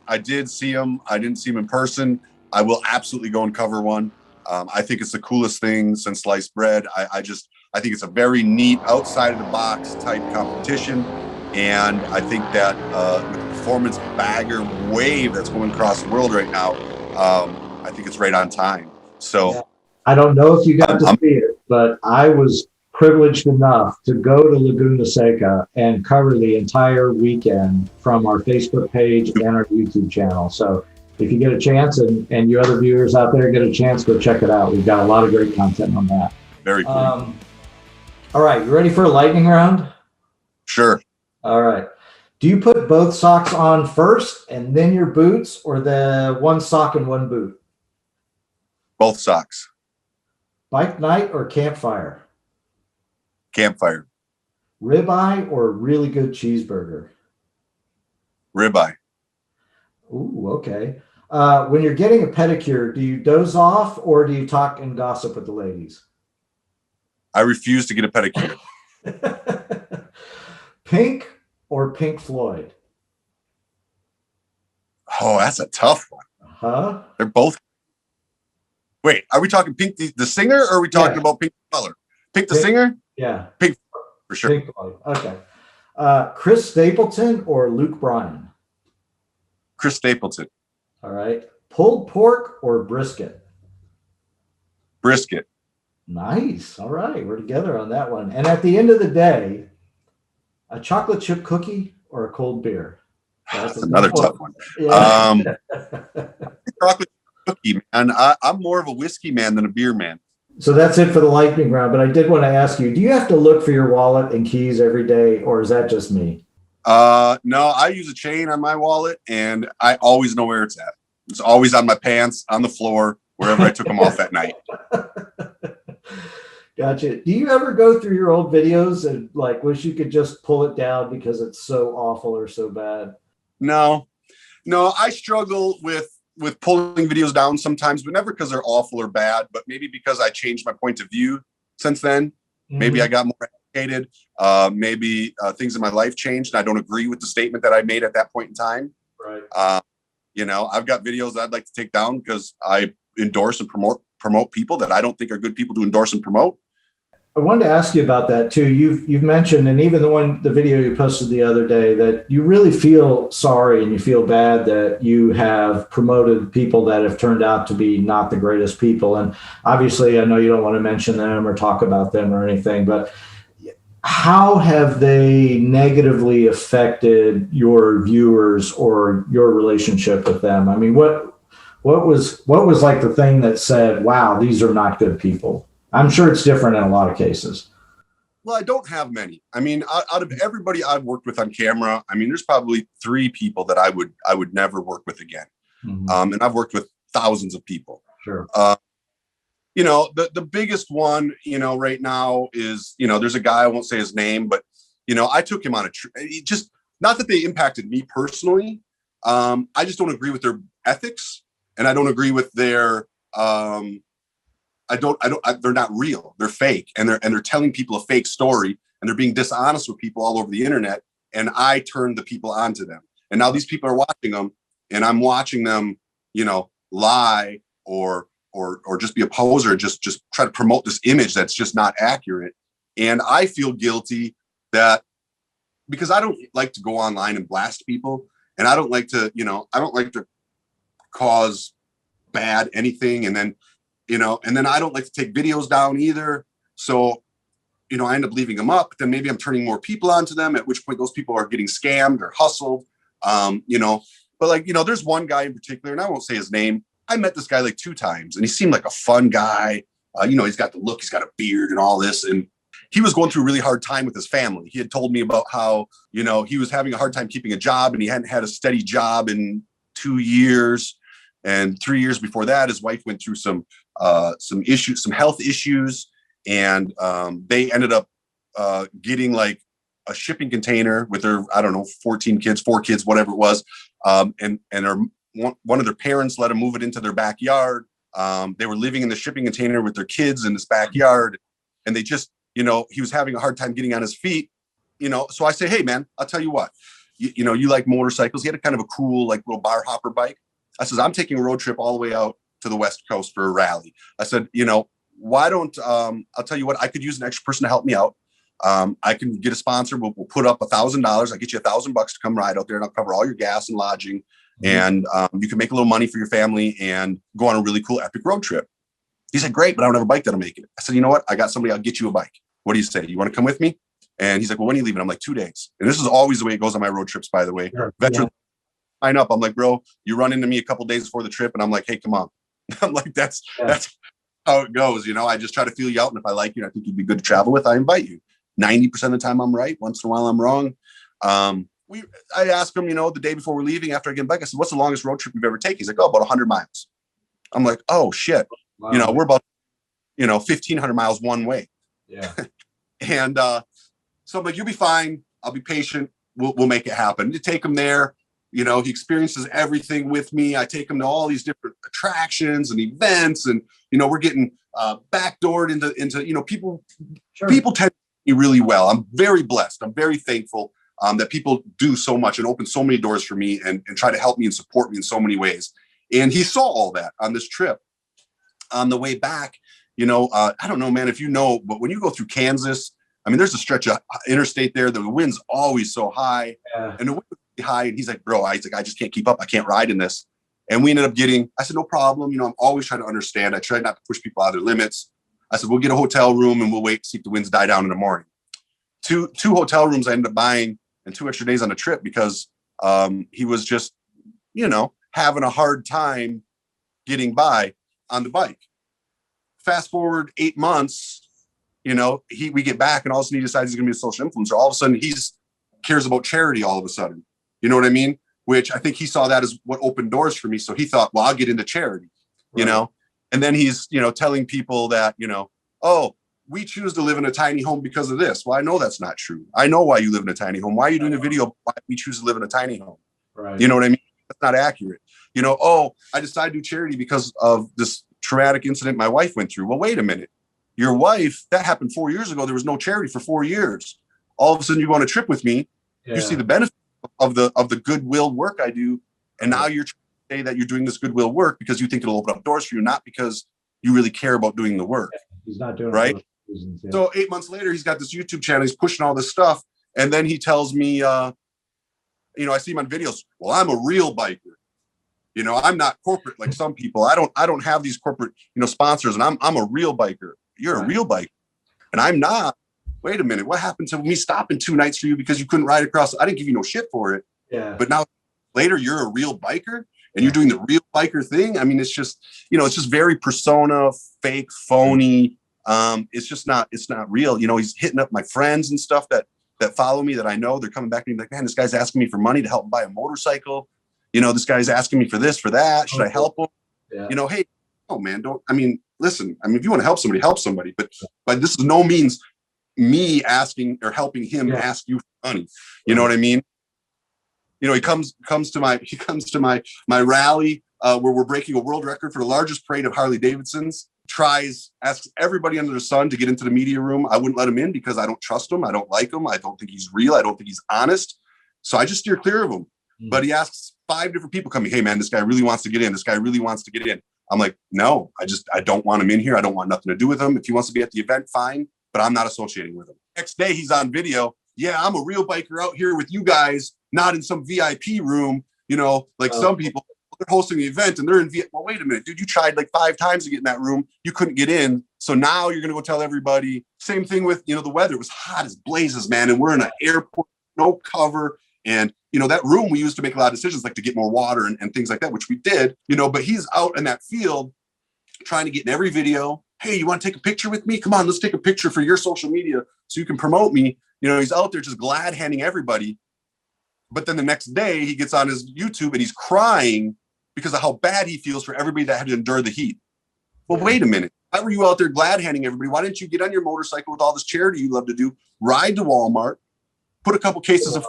I did see him. I didn't see him in person. I will absolutely go and cover one. I think it's the coolest thing since sliced bread. I think it's a very neat outside of the box type competition. And I think that with the performance bagger wave that's going across the world right now, I think it's right on time. So yeah. I don't know if you got to see it, but I was privileged enough to go to Laguna Seca and cover the entire weekend from our Facebook page and our YouTube channel. So if you get a chance and you other viewers out there get a chance, go check it out. We've got a lot of great content on that. Very cool. All right, you ready for a lightning round? Sure. All right. Do you put both socks on first and then your boots, or the one sock and one boot? Both socks. Bike night or campfire? Campfire. Ribeye or really good cheeseburger? Ribeye. Ooh, okay. When you're getting a pedicure, do you doze off or do you talk and gossip with the ladies? I refuse to get a pedicure. Pink or Pink Floyd? Oh, that's a tough one. Huh? They're both. Wait, are we talking Pink the singer, or are we talking about Pink the color? Pink the singer? Yeah. Pink for sure. Pink Floyd. Okay. Chris Stapleton or Luke Bryan? Chris Stapleton. All right. Pulled pork or brisket? Brisket. Nice. All right. We're together on that one. And at the end of the day, a chocolate chip cookie or a cold beer? That's another tough one. Yeah. Chocolate cookie, man. I'm more of a whiskey man than a beer man. So that's it for the lightning round. But I did want to ask you, do you have to look for your wallet and keys every day, or is that just me? No, I use a chain on my wallet and I always know where it's at. It's always on my pants, on the floor, wherever I took them off that night. Gotcha. Do you ever go through your old videos and like wish you could just pull it down because it's so awful or so bad? No, no, I struggle with pulling videos down sometimes, but never because they're awful or bad, but maybe because I changed my point of view since then. Maybe I got more educated. Maybe things in my life changed, and I don't agree with the statement that I made at that point in time. Right. I've got videos I'd like to take down because I endorse and promote people that I don't think are good people to endorse and promote. I wanted to ask you about that too. You've mentioned, and even the video you posted the other day, that you really feel sorry and you feel bad that you have promoted people that have turned out to be not the greatest people. And obviously, I know you don't want to mention them or talk about them or anything, but how have they negatively affected your viewers or your relationship with them? I mean, what was like the thing that said, "Wow, these are not good people"? I'm sure it's different in a lot of cases. Well, I don't have many. I mean, out of everybody I've worked with on camera, I mean, there's probably 3 people that I would never work with again. And I've worked with thousands of people. Sure. The biggest one, right now is, there's a guy, I won't say his name, but, I took him on a trip. Just not that they impacted me personally. I just don't agree with their ethics, and I don't agree with their, they're not real. They're fake, and they're telling people a fake story, and they're being dishonest with people all over the internet. And I turned the people onto them. And now these people are watching them, and I'm watching them, lie or just be a poser, just try to promote this image that's just not accurate. And I feel guilty that because I don't like to go online and blast people, and I don't like to, I don't like to cause bad anything. And then I don't like to take videos down either. So, I end up leaving them up. Then maybe I'm turning more people onto them, at which point those people are getting scammed or hustled. But there's one guy in particular, and I won't say his name. I met this guy like 2 times, and he seemed like a fun guy. He's got the look, he's got a beard and all this. And he was going through a really hard time with his family. He had told me about how, he was having a hard time keeping a job, and he hadn't had a steady job in 2 years. And 3 years before that, his wife went through some issues, some health issues. And they ended up getting like a shipping container with their, 14 kids, 4 kids, whatever it was. And one of their parents let them move it into their backyard. They were living in the shipping container with their kids in this backyard. And they just, he was having a hard time getting on his feet. So I say, hey, man, I'll tell you what, you like motorcycles. He had a kind of a cool, like little bar hopper bike. I says, I'm taking a road trip all the way out to the West Coast for a rally. I said, why don't, I'll tell you what, I could use an extra person to help me out. I can get a sponsor. We'll put up $1,000. I'll get you $1,000 to come ride out there, and I'll cover all your gas and lodging. And you can make a little money for your family and go on a really cool epic road trip. He said, great, but I don't have a bike that'll make it. I said, you know what? I got somebody, I'll get you a bike. What do you say? You want to come with me? And he's like, well, when are you leaving? I'm like, 2 days. And this is always the way it goes on my road trips, by the way. Sure. Veteran sign up. I'm like, bro, you run into me a couple days before the trip, and I'm like, hey, come on. I'm like, that's how it goes. I just try to feel you out. And if I like you, and I think you'd be good to travel with, I invite you. 90% of the time I'm right. Once in a while I'm wrong. I asked him, the day before we're leaving, after I get back, I said, what's the longest road trip you've ever taken? He's like, about 100 miles. I'm like, oh shit. Wow. We're about, 1,500 miles one way. Yeah. And so I'm like, you'll be fine. I'll be patient. We'll make it happen. You take him there. He experiences everything with me. I take him to all these different attractions and events, and we're getting backdoored into people. Sure. People tend to me really well. I'm very blessed. I'm very thankful that people do so much and open so many doors for me and try to help me and support me in so many ways. And he saw all that on this trip. On the way back, I don't know, man, if but when you go through Kansas, I mean, there's a stretch of interstate there. The wind's always so high, and the wind was high. And he's like, bro, I just can't keep up. I can't ride in this. And we ended up I said, no problem. I'm always trying to understand. I try not to push people out of their limits. I said, we'll get a hotel room and we'll wait to see if the winds die down in the morning. Two hotel rooms I ended up buying, and 2 extra days on the trip because he was just, having a hard time getting by on the bike. Fast forward 8 months, we get back, and all of a sudden he decides he's going to be a social influencer. All of a sudden he's cares about charity all of a sudden. You know what I mean? Which I think he saw that as what opened doors for me. So he thought, well, I'll get into charity, right. And then he's, telling people that, oh, we choose to live in a tiny home because of this. Well, I know that's not true. I know why you live in a tiny home. Why are you doing a video? Why we choose to live in a tiny home? Right. You know what I mean? That's not accurate. You know, oh, I decided to do charity because of this traumatic incident my wife went through. Well, wait a minute. Your wife, that happened 4 years ago. There was no charity for 4 years. All of a sudden you go on a trip with me. Yeah. You see the benefit of the goodwill work I do. And now you're trying to say that you're doing this goodwill work because you think it'll open up doors for you, not because you really care about doing the work. He's not doing right. It reasons, yeah. So 8 months later, he's got this YouTube channel. He's pushing all this stuff. And then he tells me, I see him on videos. Well, I'm a real biker. You know, I'm not corporate like some people. I don't have these corporate, sponsors, and I'm a real biker. You're a real biker. And I'm not. Wait a minute. What happened to me stopping 2 nights for you because you couldn't ride across? I didn't give you no shit for it. Yeah. But now later you're a real biker and you're doing the real biker thing. I mean, it's just very persona, fake, phony. It's not real. He's hitting up my friends and stuff that follow me that I know. They're coming back to me like, man, this guy's asking me for money to help him buy a motorcycle. This guy's asking me for this, for that. Should I help him? Yeah. Hey, oh man, listen, if you want to help somebody, but this is no means me asking or helping him ask you for money. You know what I mean? He comes to my rally where we're breaking a world record for the largest parade of Harley Davidsons. Asks everybody under the sun to get into the media room. I wouldn't let him in because I don't trust him. I don't like him. I don't think he's real. I don't think he's honest. So I just steer clear of him. Mm-hmm. But he asks 5 different people coming, hey man, this guy really wants to get in. This guy really wants to get in. I'm like, no, I don't want him in here. I don't want nothing to do with him. If he wants to be at the event, fine, but I'm not associating with him. Next day, he's on video. Yeah, I'm a real biker out here with you guys, not in some VIP room, some people. They're hosting the event and they're in Vietnam. Well, wait a minute, dude, you tried like 5 times to get in that room. You couldn't get in. So now you're going to go tell everybody. Same thing with, the weather. It was hot as blazes, man. And we're in an airport, no cover. And, that room we used to make a lot of decisions, like to get more water and things like that, which we did, but he's out in that field trying to get in every video. Hey, you want to take a picture with me? Come on, let's take a picture for your social media so you can promote me. He's out there just glad handing everybody. But then the next day he gets on his YouTube and he's crying because of how bad he feels for everybody that had to endure the heat. Well, wait a minute. Why were you out there glad handing everybody? Why didn't you get on your motorcycle with all this charity you love to do, ride to Walmart, put a couple cases of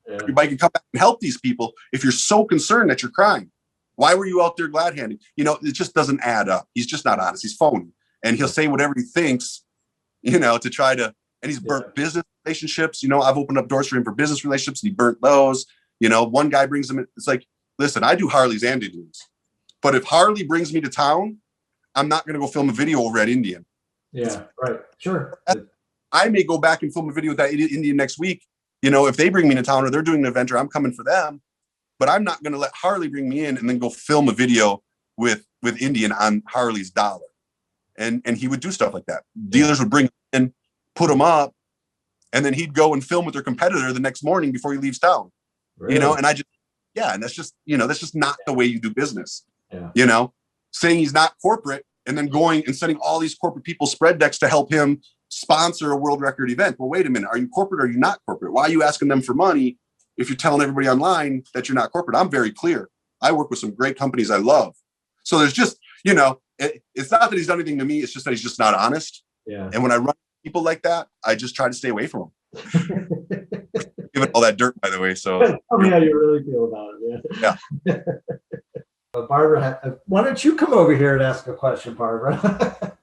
your bike and come back and help these people if you're so concerned that you're crying? Why were you out there glad handing? It just doesn't add up. He's just not honest. He's phony. And he'll say whatever he thinks, to try to, and he's burnt business relationships. I've opened up doors for him for business relationships and he burnt those. One guy brings him in. It's like, listen, I do Harleys and Indians, but if Harley brings me to town, I'm not going to go film a video over at Indian. Yeah, right. Sure. I may go back and film a video with that Indian next week. If they bring me to town or they're doing an event or I'm coming for them, but I'm not going to let Harley bring me in and then go film a video with Indian on Harley's dollar. And he would do stuff like that. Dealers would bring him in, put him up, and then he'd go and film with their competitor the next morning before he leaves town. Really? And that's just not the way you do business. Yeah. Saying he's not corporate and then going and sending all these corporate people spread decks to help him sponsor a world record event. Well, wait a minute. Are you corporate or are you not corporate? Why are you asking them for money if you're telling everybody online that you're not corporate? I'm very clear. I work with some great companies I love. So there's just, it's not that he's done anything to me. It's just that he's just not honest. Yeah. And when I run people like that, I just try to stay away from them. Give it all that dirt, by the way. So tell me how you really feel about it. Yeah. Barbara, why don't you come over here and ask a question, Barbara?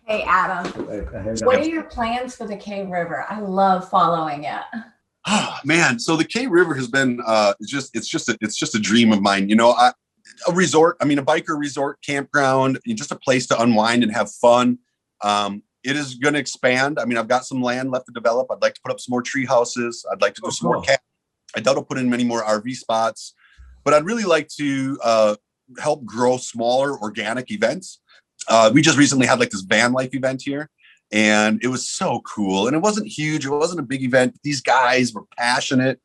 Hey, Adam. What are your plans for the K River? I love following it. Oh man, so the K River has been it's just a dream of mine. A resort. A biker resort, campground, just a place to unwind and have fun. It is going to expand. I've got some land left to develop. I'd like to put up some more tree houses. I'd like to do some more cabins. I doubt I'll put in many more RV spots, but I'd really like to help grow smaller organic events. We just recently had like this van life event here and it was so cool. And it wasn't huge. It wasn't a big event. These guys were passionate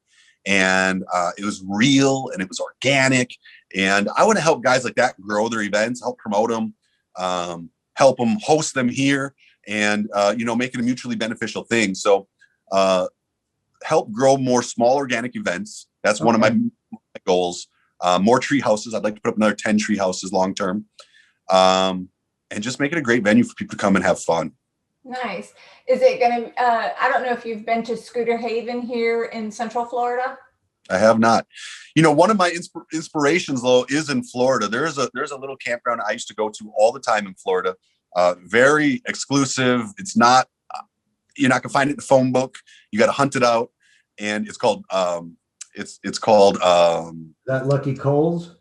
and it was real and it was organic. And I want to help guys like that grow their events, help promote them, help them host them here and, make it a mutually beneficial thing. So help grow more small organic events. That's one of my goals. More tree houses. I'd like to put up another 10 tree houses long-term. and just make it a great venue for people to come and have fun. Nice. Is it going to, I don't know if you've been to Scooter Haven here in Central Florida. I have not. You know, one of my inspirations though is in Florida. There's a little campground I used to go to all the time in Florida. Very exclusive. It's not, you're not gonna find it in the phone book. You got to hunt it out, and it's called it's called that Lucky Coles.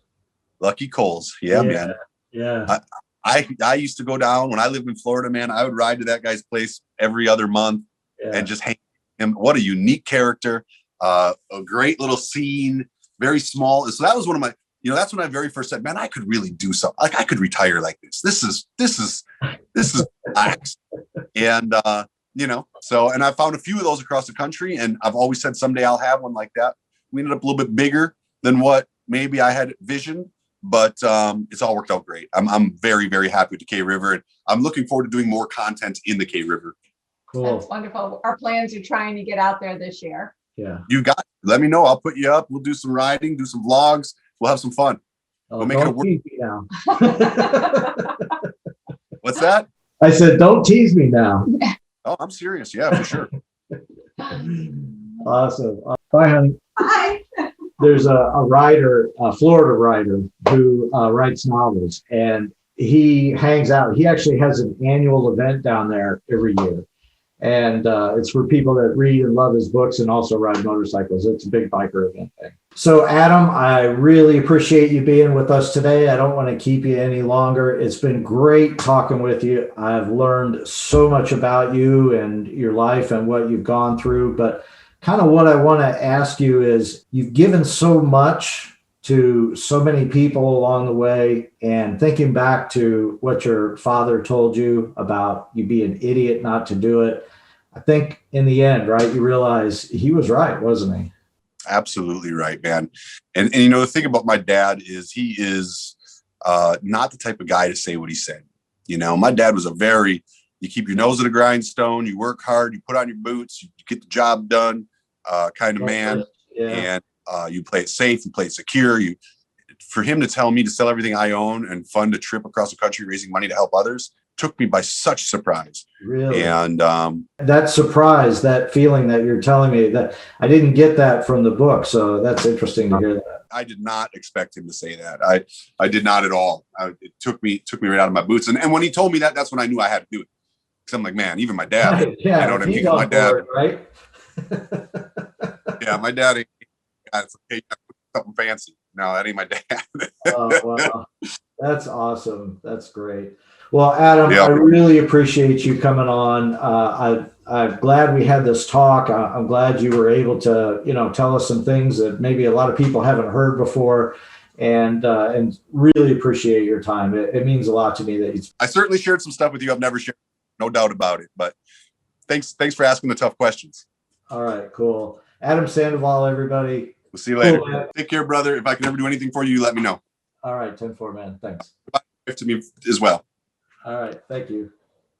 Lucky Coles. Yeah, man. Yeah. I used to go down when I lived in Florida, man. I would ride to that guy's place every other month and just hang with him. What a unique character. A great little scene, very small. So that was one of my, you know, that's when I very first said, man, I could really do something. Like I could retire like this. This is relaxed. And, you know, so, and I found a few of those across the country, and I've always said someday I'll have one like that. We ended up a little bit bigger than what maybe I had visioned, but it's all worked out great. I'm very, very happy with the K River, and I'm looking forward to doing more content in the K River. Cool. That's wonderful. Our plans are trying to get out there this year. Yeah. You got it. Let me know. I'll put you up. We'll do some riding, do some vlogs. We'll have some fun. Oh, we'll make it a work. Now. What's that? I said, don't tease me now. Oh, I'm serious. Yeah, for sure. Awesome. Bye, honey. Bye. There's a writer, a Florida writer, who writes novels, and he hangs out. He actually has an annual event down there every year. And it's for people that read and love his books and also ride motorcycles. It's a big biker event thing. So, Adam, I really appreciate you being with us today. I don't want to keep you any longer. It's been great talking with you. I've learned so much about you and your life and what you've gone through. But kind of what I want to ask you is, you've given so much to so many people along the way, and thinking back to what your father told you about you being an idiot not to do it, I think in the end, right, you realize he was right, wasn't he? Absolutely right, man. And you know, the thing about my dad is he is not the type of guy to say what he said. You know, my dad was you keep your nose at a grindstone, you work hard, you put on your boots, you get the job done kind of man. Yeah. And you play it safe, you play it secure. For him to tell me to sell everything I own and fund a trip across the country raising money to help others took me by such surprise. Really? And that surprise, that feeling that you're telling me, that I didn't get that from the book. So that's interesting to hear that. I did not expect him to say that. I did not at all. It took me right out of my boots. And when he told me that, that's when I knew I had to do it. Because I'm like, man, even my dad, yeah, you know what I mean? My dad, right? Yeah, my dad ain't it's okay, something fancy. No, that ain't my dad. Oh, wow. That's awesome. That's great. Well, Adam, Yeah. I really appreciate you coming on. I'm glad we had this talk. I'm glad you were able to, tell us some things that maybe a lot of people haven't heard before, and really appreciate your time. It means a lot to me that I certainly shared some stuff with you I've never shared, no doubt about it. But thanks for asking the tough questions. All right, cool. Adam Sandoval, everybody. We'll see you later. Cool, take care, brother. If I can ever do anything for you, let me know. All right, 10-4, man. Thanks. To me as well. All right, thank you.